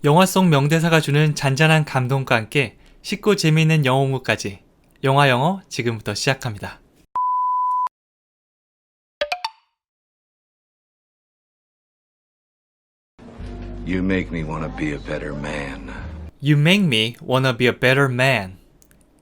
영화 속 명대사가 주는 잔잔한 감동과 함께 쉽고 재미있는 영어 공부까지 영화 영어 지금부터 시작합니다. You make me want to be a better man. You make me wanna be a better man.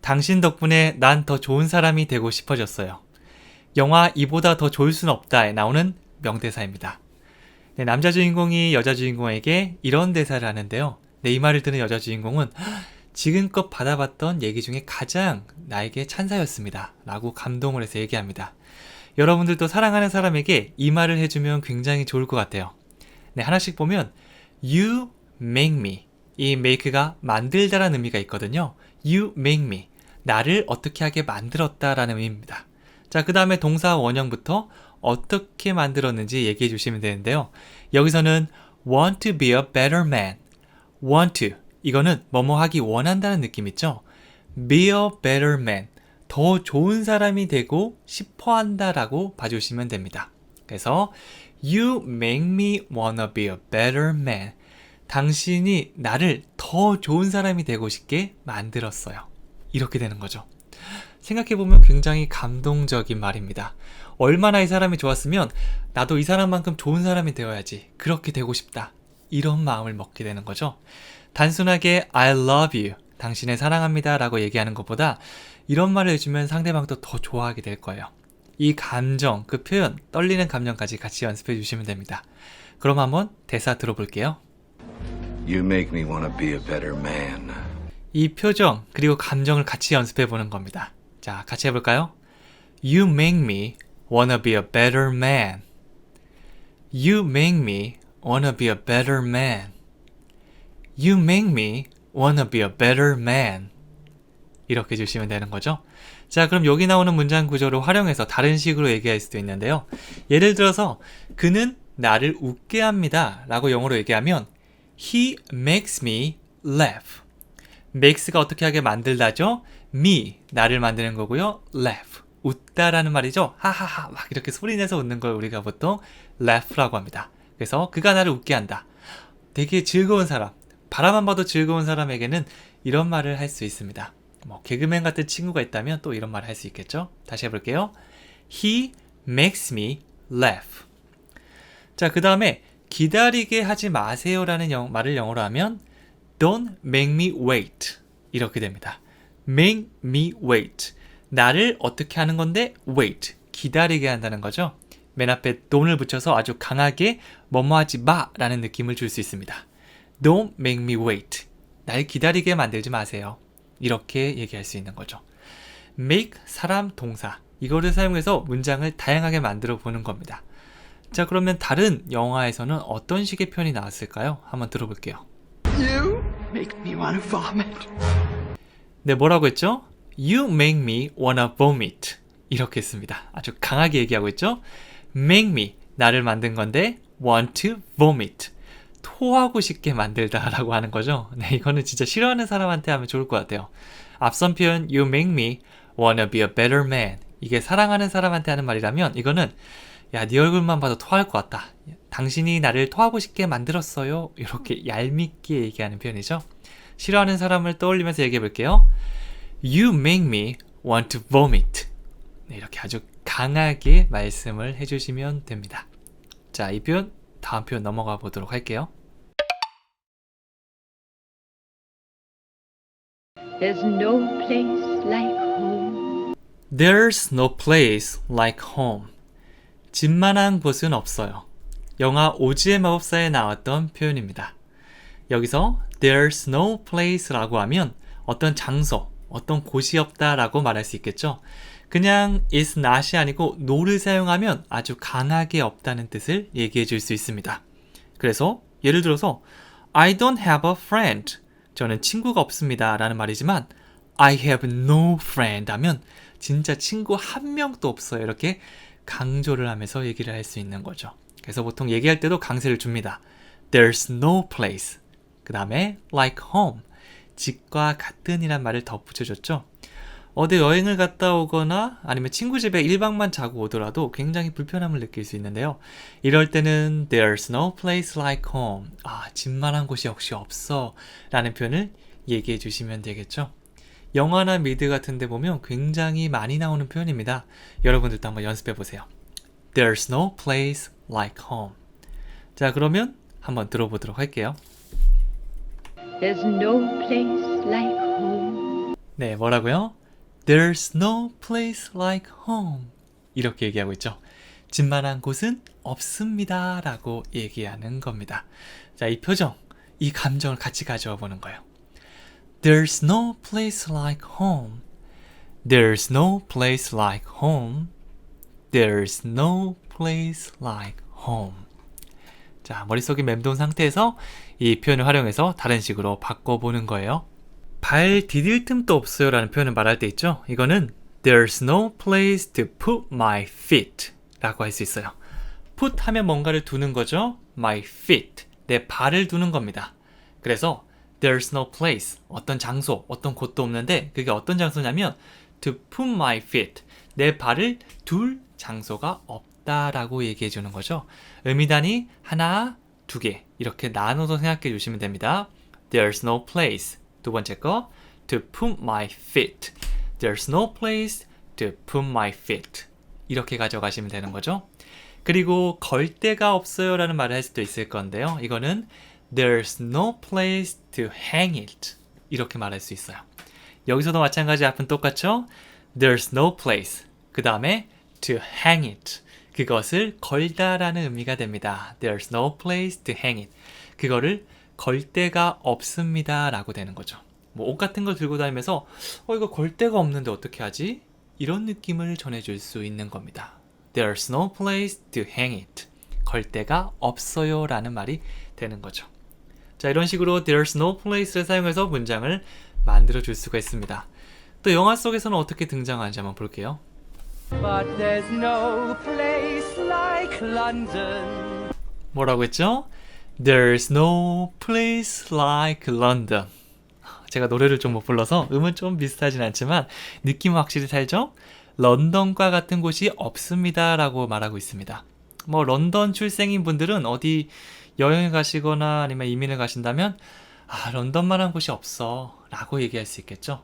당신 덕분에 난 더 좋은 사람이 되고 싶어졌어요. 영화 이보다 더 좋을 순 없다에 나오는 명대사입니다. 네, 남자 주인공이 여자 주인공에게 이런 대사를 하는데요. 이 말을 듣는 여자 주인공은 지금껏 받아봤던 얘기 중에 가장 나에게 찬사였습니다. 라고 감동을 해서 얘기합니다. 여러분들도 사랑하는 사람에게 이 말을 해주면 굉장히 좋을 것 같아요. 네, 하나씩 보면 You make me. 이 make가 만들다라는 의미가 있거든요. You make me. 나를 어떻게 하게 만들었다라는 의미입니다. 자, 그 다음에 동사 원형부터 어떻게 만들었는지 얘기해 주시면 되는데요. 여기서는 want to be a better man. want to. 이거는 뭐뭐 하기 원한다는 느낌 있죠? be a better man. 더 좋은 사람이 되고 싶어 한다라고 봐주시면 됩니다. 그래서 You make me wanna be a better man. 당신이 나를 더 좋은 사람이 되고 싶게 만들었어요. 이렇게 되는 거죠. 생각해보면 굉장히 감동적인 말입니다. 얼마나 이 사람이 좋았으면 나도 이 사람만큼 좋은 사람이 되어야지. 그렇게 되고 싶다. 이런 마음을 먹게 되는 거죠. 단순하게 I love you. 당신을 사랑합니다. 라고 얘기하는 것보다 이런 말을 해주면 상대방도 더 좋아하게 될 거예요. 이 감정, 그 표현, 떨리는 감정까지 같이 연습해 주시면 됩니다. 그럼 한번 대사 들어볼게요. You make me want to be a better man. 이 표정, 그리고 감정을 같이 연습해 보는 겁니다. 자, 같이 해볼까요? You make me wanna be a better man. You make me wanna be a better man. You make me wanna be a better man. 이렇게 주시면 되는 거죠. 자, 그럼 여기 나오는 문장 구조를 활용해서 다른 식으로 얘기할 수도 있는데요. 예를 들어서 그는 나를 웃게 합니다 라고 영어로 얘기하면 He makes me laugh. makes가 어떻게 하게 만들다죠? me, 나를 만드는 거고요. laugh, 웃다라는 말이죠. 하하하 막 이렇게 소리내서 웃는 걸 우리가 보통 laugh라고 합니다. 그래서 그가 나를 웃게 한다. 되게 즐거운 사람, 바라만 봐도 즐거운 사람에게는 이런 말을 할 수 있습니다. 뭐 개그맨 같은 친구가 있다면 또 이런 말을 할 수 있겠죠. 다시 해볼게요. He makes me laugh. 자, 그 다음에 기다리게 하지 마세요 라는 말을 영어로 하면 Don't make me wait. 이렇게 됩니다. Make me wait. 나를 어떻게 하는 건데 wait. 기다리게 한다는 거죠. 맨 앞에 don't을 붙여서 아주 강하게 뭐뭐 하지 마 라는 느낌을 줄 수 있습니다. Don't make me wait. 날 기다리게 만들지 마세요. 이렇게 얘기할 수 있는 거죠. make, 사람, 동사. 이거를 사용해서 문장을 다양하게 만들어 보는 겁니다. 자, 그러면 다른 영화에서는 어떤 식의 표현이 나왔을까요? 한번 들어볼게요. You make me want to vomit. 네, 뭐라고 했죠? You make me wanna vomit. 이렇게 했습니다. 아주 강하게 얘기하고 있죠? make me, 나를 만든 건데 want to vomit. 토하고 싶게 만들다 라고 하는 거죠. 네, 이거는 진짜 싫어하는 사람한테 하면 좋을 것 같아요. 앞선 표현 You make me wanna be a better man. 이게 사랑하는 사람한테 하는 말이라면 이거는 야, 네 얼굴만 봐도 토할 것 같다. 당신이 나를 토하고 싶게 만들었어요. 이렇게 얄밉게 얘기하는 표현이죠. 싫어하는 사람을 떠올리면서 얘기해 볼게요. You make me want to vomit. 네, 이렇게 아주 강하게 말씀을 해주시면 됩니다. 자, 이 표현 다음 표현 넘어가 보도록 할게요. There's no place like home. There's no place like home. 집만한 곳은 없어요. 영화 오즈의 마법사에 나왔던 표현입니다. 여기서 There's no place라고 하면 어떤 장소, 어떤 곳이 없다라고 말할 수 있겠죠. 그냥 is not이 아니고 no를 사용하면 아주 강하게 없다는 뜻을 얘기해 줄 수 있습니다. 그래서 예를 들어서 I don't have a friend. 저는 친구가 없습니다 라는 말이지만 I have no friend 하면 진짜 친구 한 명도 없어요. 이렇게 강조를 하면서 얘기를 할 수 있는 거죠. 그래서 보통 얘기할 때도 강세를 줍니다. There's no place. 그 다음에 like home. 집과 같은 이란 말을 덧붙여줬죠. 어디 여행을 갔다 오거나 아니면 친구 집에 1박만 자고 오더라도 굉장히 불편함을 느낄 수 있는데요. 이럴 때는 There's no place like home. 집만한 곳이 역시 없어 라는 표현을 얘기해 주시면 되겠죠. 영화나 미드 같은 데 보면 굉장히 많이 나오는 표현입니다. 여러분들도 한번 연습해 보세요. There's no place like home. 자, 그러면 한번 들어보도록 할게요. There's no place like home. 네, 뭐라고요? There's no place like home. 이렇게 얘기하고 있죠. 집만한 곳은 없습니다 라고 얘기하는 겁니다. 자, 이 표정, 이 감정을 같이 가져와 보는 거예요. There's no place like home. There's no place like home. There's no place like home. 자, 머릿속이 맴돈 상태에서 이 표현을 활용해서 다른 식으로 바꿔보는 거예요. 발 디딜 틈도 없어요 라는 표현을 말할 때 있죠. 이거는 There's no place to put my feet 라고 할 수 있어요. put 하면 뭔가를 두는 거죠. my feet, 내 발을 두는 겁니다. 그래서 There's no place, 어떤 장소, 어떤 곳도 없는데 그게 어떤 장소냐면 to put my feet, 내 발을 둘 장소가 없다라고 얘기해 주는 거죠. 의미단위 하나, 두 개 이렇게 나눠서 생각해 주시면 됩니다. There's no place, 두 번째 거 to put my feet. There's no place to put my feet. 이렇게 가져가시면 되는 거죠. 그리고 걸 데가 없어요 라는 말을 할 수도 있을 건데요. 이거는 There's no place to hang it. 이렇게 말할 수 있어요. 여기서도 마찬가지 앞은 똑같죠? There's no place. 그 다음에 to hang it. 그것을 걸다라는 의미가 됩니다. There's no place to hang it. 그거를 걸 데가 없습니다 라고 되는 거죠. 뭐 옷 같은 걸 들고 다니면서 이거 걸 데가 없는데 어떻게 하지? 이런 느낌을 전해줄 수 있는 겁니다. There's no place to hang it. 걸 데가 없어요 라는 말이 되는 거죠. 자, 이런 식으로 There's no place를 사용해서 문장을 만들어 줄 수가 있습니다. 또 영화 속에서는 어떻게 등장하는지 한번 볼게요. But there's no place like London. 뭐라고 했죠? There's no place like London. 제가 노래를 좀 못 불러서 음은 좀 비슷하진 않지만 느낌은 확실히 살죠? 런던과 같은 곳이 없습니다 라고 말하고 있습니다. 뭐 런던 출생인 분들은 어디 여행을 가시거나 아니면 이민을 가신다면 런던만한 곳이 없어 라고 얘기할 수 있겠죠.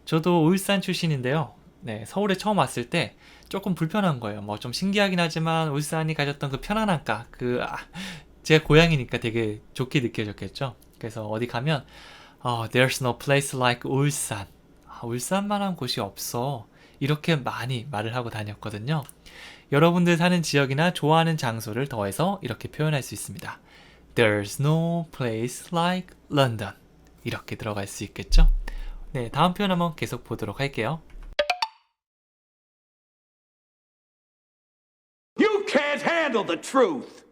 저도 울산 출신인데요. 네, 서울에 처음 왔을 때 조금 불편한 거예요. 뭐 좀 신기하긴 하지만 울산이 가졌던 그 편안함과 제 고향이니까 되게 좋게 느껴졌겠죠. 그래서 어디 가면 There's no place like 울산. 울산만한 곳이 없어. 이렇게 많이 말을 하고 다녔거든요. 여러분들 사는 지역이나 좋아하는 장소를 더해서 이렇게 표현할 수 있습니다. There's no place like London. 이렇게 들어갈 수 있겠죠? 네, 다음 표현 한번 계속 보도록 할게요. You can't handle the truth.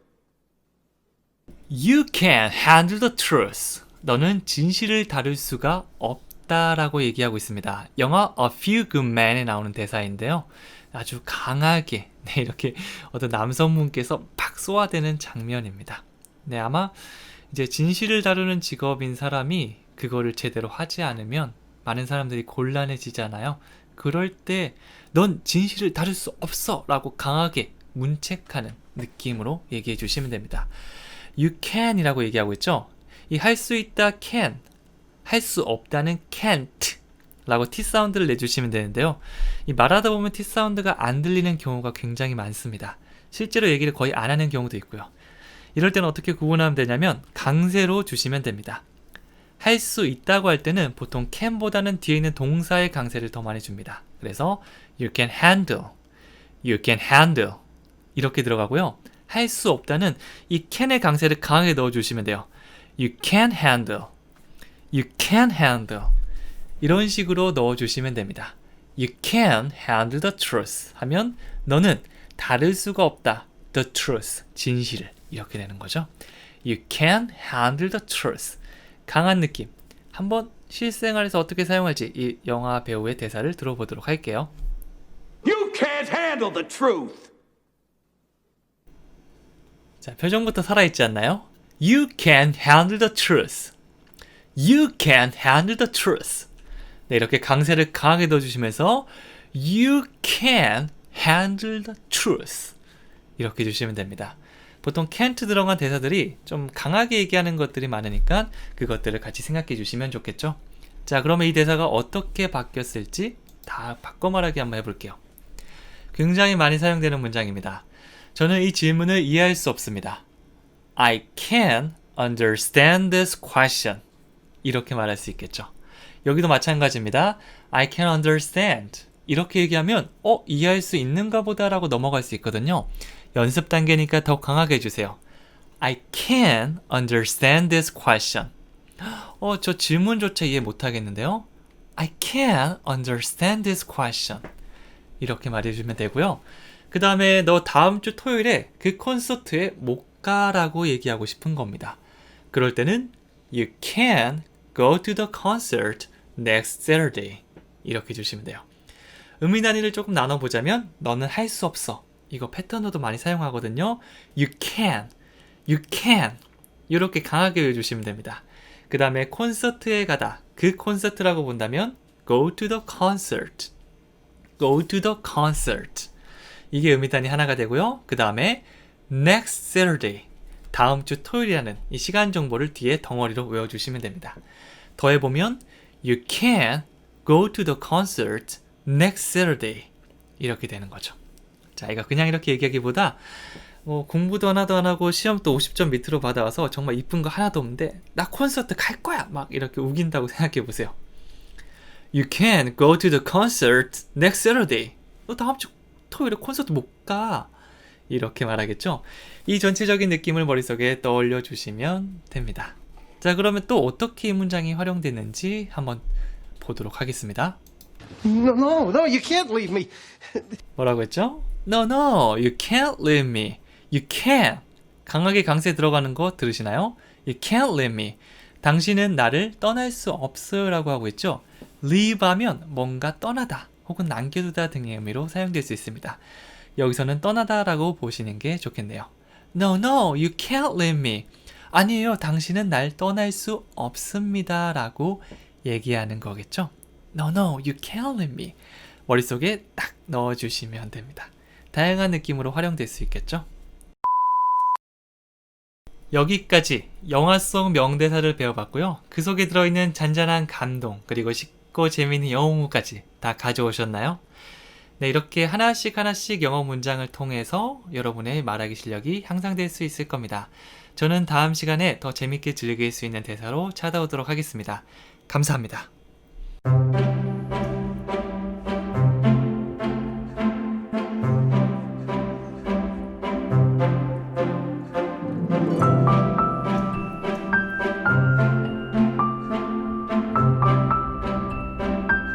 You can't handle the truth. 너는 진실을 다룰 수가 없다라고 얘기하고 있습니다. 영화 A Few Good Men에 나오는 대사인데요. 아주 강하게 이렇게 어떤 남성분께서 팍 쏘아대는 장면입니다. 네, 아마 이제 진실을 다루는 직업인 사람이 그거를 제대로 하지 않으면 많은 사람들이 곤란해지잖아요. 그럴 때 넌 진실을 다룰 수 없어 라고 강하게 문책하는 느낌으로 얘기해 주시면 됩니다. You can 이라고 얘기하고 있죠. 이 할 수 있다 can, 할 수 없다는 can't 라고 T 사운드를 내주시면 되는데요. 이 말하다 보면 T 사운드가 안 들리는 경우가 굉장히 많습니다. 실제로 얘기를 거의 안 하는 경우도 있고요. 이럴 때는 어떻게 구분하면 되냐면 강세로 주시면 됩니다. 할 수 있다고 할 때는 보통 can보다는 뒤에 있는 동사의 강세를 더 많이 줍니다. 그래서 you can handle, you can handle 이렇게 들어가고요. 할 수 없다는 이 can의 강세를 강하게 넣어주시면 돼요. You can handle, you can handle 이런 식으로 넣어주시면 됩니다. You can handle the truth 하면 너는 다룰 수가 없다. The truth, 진실을 이렇게 되는 거죠. You can handle the truth 강한 느낌. 한번 실생활에서 어떻게 사용할지 이 영화 배우의 대사를 들어보도록 할게요. You can't handle the truth. 자, 표정부터 살아있지 않나요? You can handle the truth. You can handle the truth. 네, 이렇게 강세를 강하게 넣어주시면서 You can handle the truth. 이렇게 해주시면 됩니다. 보통 can't 들어간 대사들이 좀 강하게 얘기하는 것들이 많으니까 그것들을 같이 생각해 주시면 좋겠죠. 자, 그러면 이 대사가 어떻게 바뀌었을지 다 바꿔 말하기 한번 해볼게요. 굉장히 많이 사용되는 문장입니다. 저는 이 질문을 이해할 수 없습니다. I can understand this question. 이렇게 말할 수 있겠죠. 여기도 마찬가지입니다. I can understand. 이렇게 얘기하면 이해할 수 있는가 보다 라고 넘어갈 수 있거든요. 연습 단계니까 더 강하게 해주세요. I can understand this question. 저 질문조차 이해 못하겠는데요. I can understand this question. 이렇게 말해주면 되고요. 그 다음에 너 다음 주 토요일에 그 콘서트에 못 가라고 얘기하고 싶은 겁니다. 그럴 때는 You can go to the concert next Saturday. 이렇게 해주시면 돼요. 의미 단위를 조금 나눠보자면 너는 할 수 없어. 이거 패턴으로도 많이 사용하거든요. You can. You can. 이렇게 강하게 해주시면 됩니다. 그 다음에 콘서트에 가다. 그 콘서트라고 본다면 go to the concert. go to the concert. 이게 의미 단위 하나가 되고요. 그 다음에 next Saturday. 다음 주 토요일이라는 이 시간 정보를 뒤에 덩어리로 외워주시면 됩니다. 더해보면 You can go to the concert next Saturday. 이렇게 되는 거죠. 자, 이거 그냥 이렇게 얘기하기보다 공부도 하나도 안 하고 시험도 50점 밑으로 받아와서 정말 이쁜 거 하나도 없는데 나 콘서트 갈 거야! 막 이렇게 우긴다고 생각해 보세요. You can go to the concert next Saturday. 너 다음 주 토요일에 콘서트 못 가. 이렇게 말하겠죠? 이 전체적인 느낌을 머릿속에 떠올려 주시면 됩니다. 자, 그러면 또 어떻게 이 문장이 활용되는지 한번 보도록 하겠습니다. No, you can't leave me. 뭐라고 했죠? No, you can't leave me. You can. 강하게 강세 들어가는 거 들으시나요? You can't leave me. 당신은 나를 떠날 수 없어요 라고 하고 있죠? leave 하면 뭔가 떠나다 혹은 남겨두다 등의 의미로 사용될 수 있습니다. 여기서는 떠나다 라고 보시는 게 좋겠네요. No, you can't leave me. 아니에요. 당신은 날 떠날 수 없습니다 라고 얘기하는 거겠죠? No, you can't leave me. 머릿속에 딱 넣어주시면 됩니다. 다양한 느낌으로 활용될 수 있겠죠? 여기까지 영화 속 명대사를 배워봤고요. 그 속에 들어있는 잔잔한 감동 그리고 쉽고 재미있는 영어문까지 다 가져오셨나요? 네, 이렇게 하나씩 영어 문장을 통해서 여러분의 말하기 실력이 향상될 수 있을 겁니다. 저는 다음 시간에 더 재밌게 즐길 수 있는 대사로 찾아오도록 하겠습니다. 감사합니다.